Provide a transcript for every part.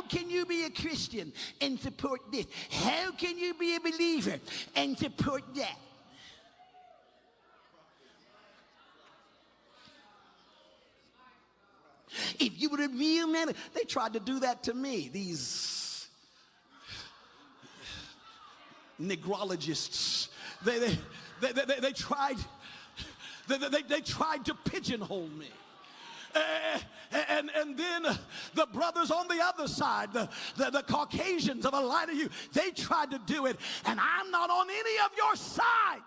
How can you be a Christian and support this? How can you be a believer and support that? If you were a real man, they tried to do that to me, these negrologists. They tried to pigeonhole me. And then the brothers on the other side, the Caucasians of a line of you, they tried to do it, and I'm not on any of your sides.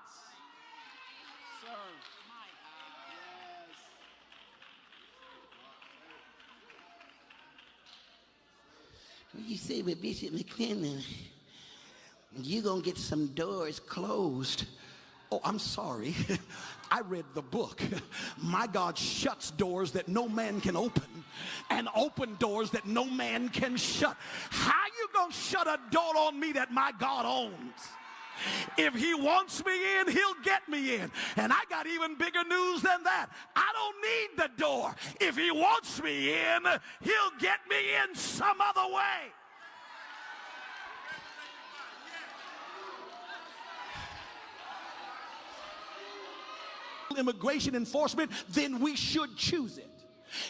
Sir. You say, with Bishop McClendon, you're going to get some doors closed. Oh, I'm sorry. I read the book. My God shuts doors that no man can open and open doors that no man can shut. How you going to shut a door on me that my God owns? If he wants me in, he'll get me in. And I got even bigger news than that. I don't need the door. If he wants me in, he'll get me in some other way. Immigration enforcement, then we should choose it.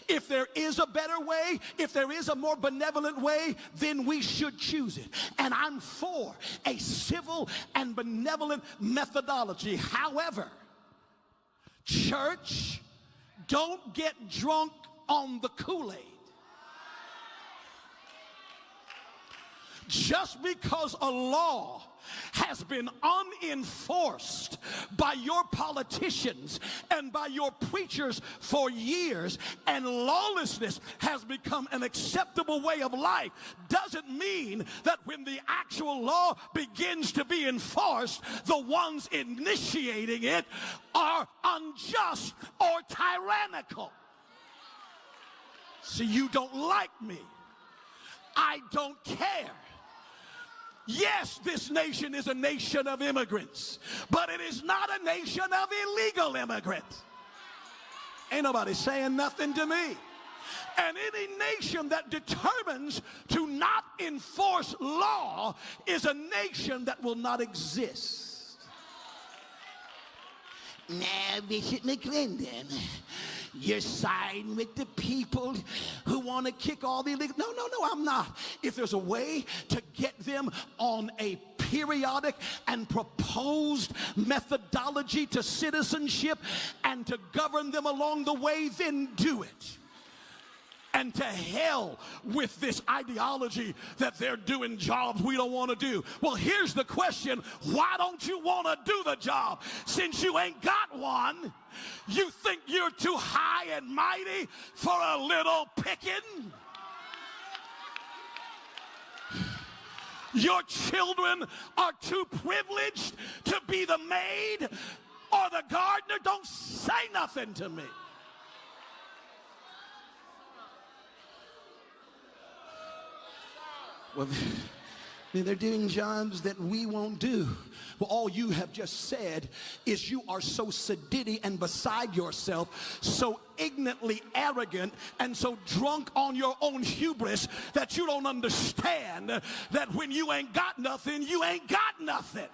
If there is a better way, if there is a more benevolent way, then we should choose it. And I'm for a civil and benevolent methodology. However, church, don't get drunk on the Kool-Aid. Just because a law has been unenforced by your politicians and by your preachers for years, and lawlessness has become an acceptable way of life, doesn't mean that when the actual law begins to be enforced, the ones initiating it are unjust or tyrannical. See, you don't like me. I don't care. Yes, this nation is a nation of immigrants, but it is not a nation of illegal immigrants. Ain't nobody saying nothing to me. And any nation that determines to not enforce law is a nation that will not exist. Now, Bishop McClendon, you're siding with the people who want to kick all the illegal. No, I'm not. If there's a way to get them on a periodic and proposed methodology to citizenship and to govern them along the way, then do it. And to hell with this ideology that they're doing jobs we don't want to do. Well, here's the question. Why don't you want to do the job? Since you ain't got one, you think you're too high and mighty for a little picking? Your children are too privileged to be the maid or the gardener? Don't say nothing to me. Well, they're doing jobs that we won't do. Well, all you have just said is you are so sedity and beside yourself, so ignorantly arrogant and so drunk on your own hubris that you don't understand that when you ain't got nothing, you ain't got nothing.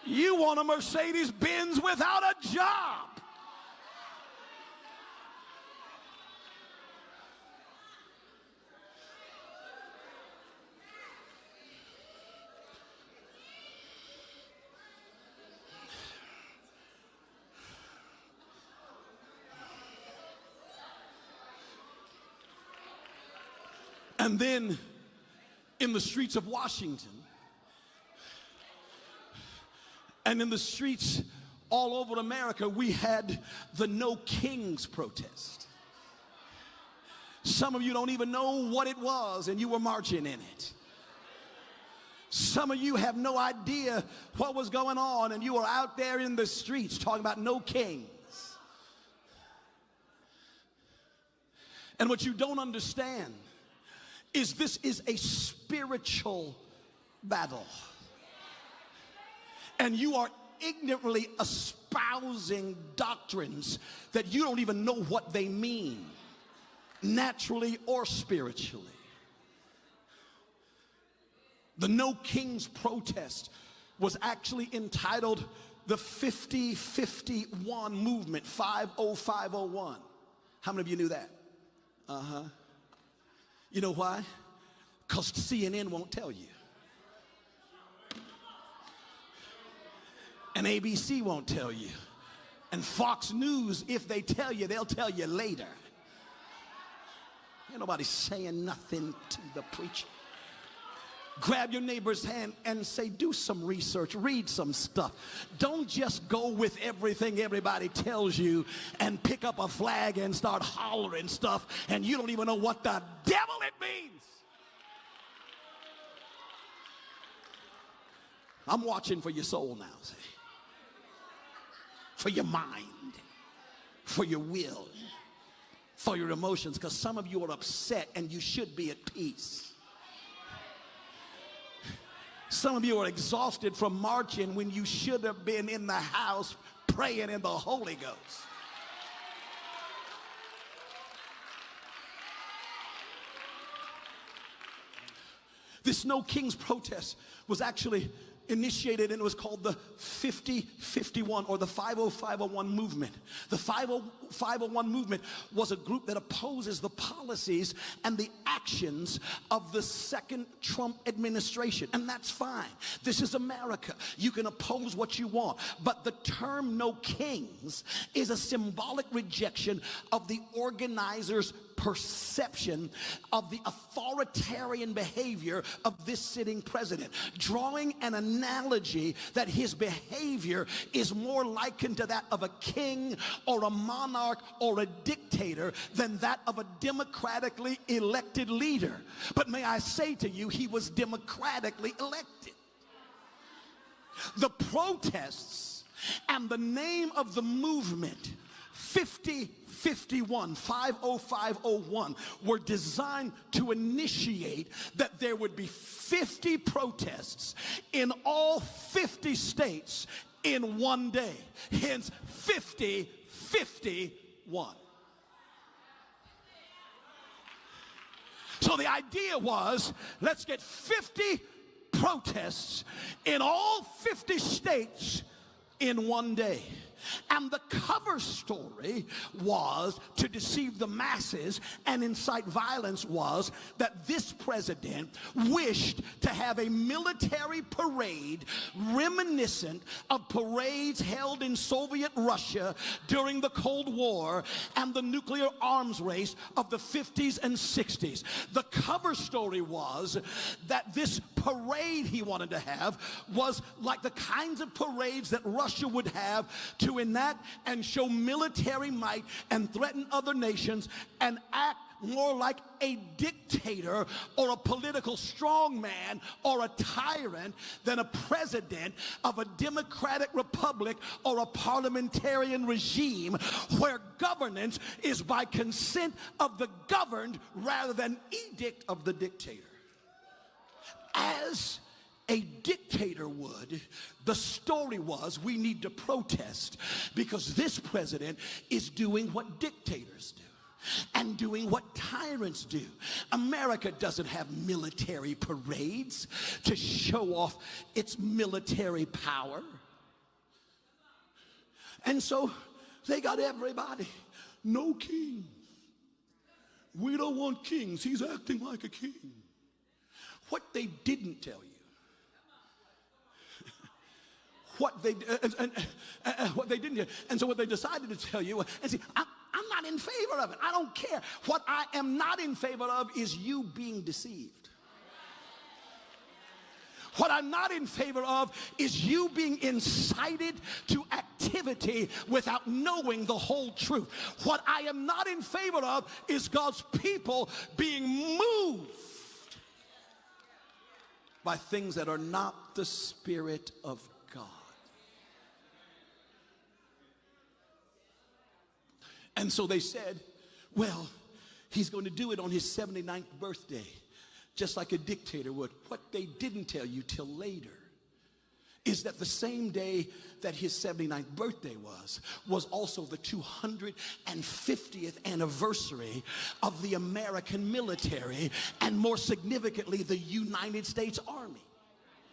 You want a Mercedes-Benz without a job. And then in the streets of Washington and in the streets all over America, we had the No Kings protest. Some of you don't even know what it was, and you were marching in it. Some of you have no idea what was going on, and you were out there in the streets talking about no kings. And what you don't understand is this is a spiritual battle. And you are ignorantly espousing espousing doctrines that you don't even know what they mean, naturally or spiritually. The No Kings protest was actually entitled the 50-51 movement, 50501. How many of you knew that? You know why? Because CNN won't tell you. And ABC won't tell you. And Fox News, if they tell you, they'll tell you later. Ain't nobody saying nothing to the preacher. Grab your neighbor's hand and say, do some research, read some stuff. Don't just go with everything everybody tells you and pick up a flag and start hollering stuff and you don't even know what the devil it means. I'm watching for your soul now, see? For your mind, for your will, for your emotions, because some of you are upset and you should be at peace. Some of you are exhausted from marching when you should have been in the house praying in the Holy Ghost. This No Kings protest was actually initiated, and it was called the 50-51 or the 50501 movement. The 50501 movement was a group that opposes the policies and the actions of the second Trump administration, and that's fine. This is America. You can oppose what you want, but the term No Kings is a symbolic rejection of the organizers' perception of the authoritarian behavior of this sitting president, drawing an analogy that his behavior is more likened to that of a king or a monarch or a dictator than that of a democratically elected leader. But may I say to you, he was democratically elected. The protests and the name of the movement, 50501, were designed to initiate that there would be 50 protests in all 50 states in one day. Hence 50-51. So the idea was, let's get 50 protests in all 50 states in one day. And the cover story was to deceive the masses and incite violence was that this president wished to have a military parade reminiscent of parades held in Soviet Russia during the Cold War and the nuclear arms race of the 50s and 60s. The cover story was that this parade he wanted to have was like the kinds of parades that Russia would have to enact and show military might and threaten other nations and act more like a dictator or a political strongman or a tyrant than a president of a democratic republic or a parliamentarian regime where governance is by consent of the governed rather than edict of the dictator. As a dictator would, the story was we need to protest because this president is doing what dictators do and doing what tyrants do. America doesn't have military parades to show off its military power. And so they got everybody, no king. We don't want kings. He's acting like a king. What they didn't tell you, what they didn't, and so what they decided to tell you, and see, I'm not in favor of it. I don't care. What I am not in favor of is you being deceived. What I'm not in favor of is you being incited to activity without knowing the whole truth. What I am not in favor of is God's people being moved by things that are not the Spirit of God. And so they said, well, he's going to do it on his 79th birthday, just like a dictator would. What they didn't tell you till later is that the same day that his 79th birthday was also the 250th anniversary of the American military, and more significantly, the United States Army.